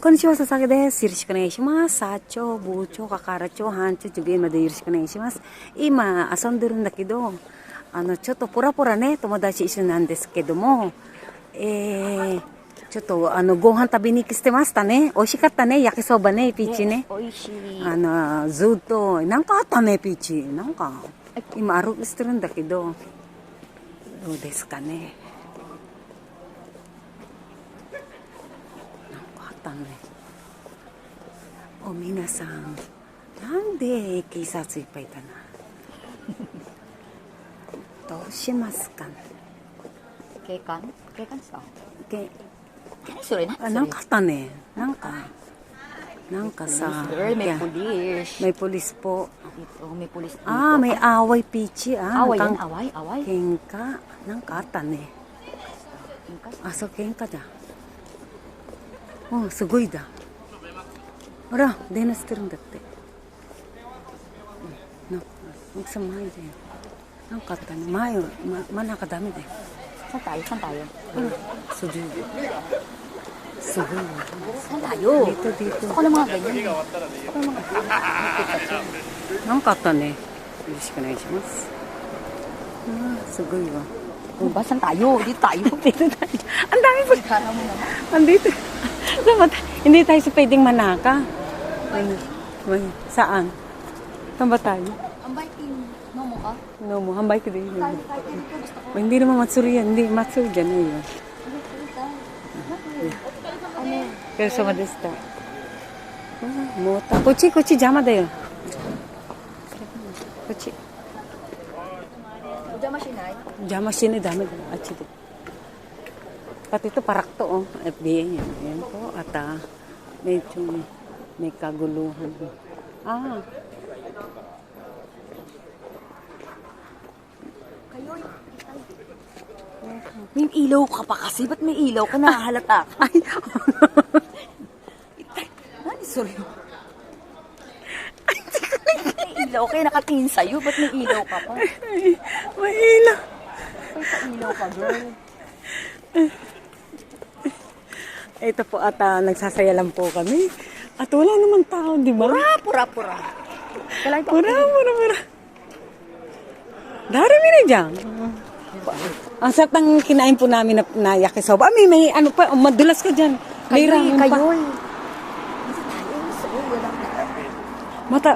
こんにちは、佐々木です。よろしくお願いします。サチョウ、ブチョウ、カカラチョウ、ハンチョウ、ジュビエンまでよろしくお願いします。今、遊んでるんだけど、ちょっとポラポラね、友達一緒なんですけども、ちょっと、ご飯食べに来てましたね。美味しかったね、焼きそばね、ピーチね。美味しい。ずっと、なんかあったね、ピーチ。なんか、今歩いてるんだけど、どうですかね。なんかあったね。お、皆さん、なんで警察いっぱいいたな。どうしますかね。警官さん。け何それなんかあったね。なんかさ、may pulis. may pulis po. Ito, may pulis dito. May away, Pichi. Away yan, Nang- away. Kenka. なんかあったね。そう、喧嘩だ。すごいだ。ほら、電話してるんだって。奥さん前で。なんかあったね。前真ん中ダメだよ。Saan tayo?すごい。すごい。 Saan tayo? Dito. Ako na mga ganyan. Ako なんかあったね。よろしくお願いします。すごいわ。 ba? Saan tayo? Dito tayo. Dito tayo. Ang dami pa. Kala mo naman. Andito. Dapat, hindi tayo sa pwedeng manaka. Saan? Saan ba tayo? Ang biking. No mo ka? No mo, hambay ko din. Kahit dito gusto ko. Hindi naman matsuri yan. Hindi, matsuri dyan na yun. Ano? Pero sa madesta. Mota. Kuchi, jama da yun. Kuchi. Pajama shinay? Jama sini dami. Achi din. Pati ito parak to, oh. FBI yan. Ayan po. At medyo may kaguluhan. May ilaw ka pa kasi. Ba't may ilaw ka? Nahalata ka. Ay, Ano? Sorry. May ilaw kaya nakatingin sa'yo. Ba't may ilaw ka pa? may ilaw. May pa-ilaw ka, girl. Ito po at nagsasaya lang po kami. At wala naman tao, di ba? Pura. Pura. Darami na dyan. Ang sarap ng kinain po namin na yakisoba. May ano pa, madulas ka dyan. May ramen pa. Kayo. Mata.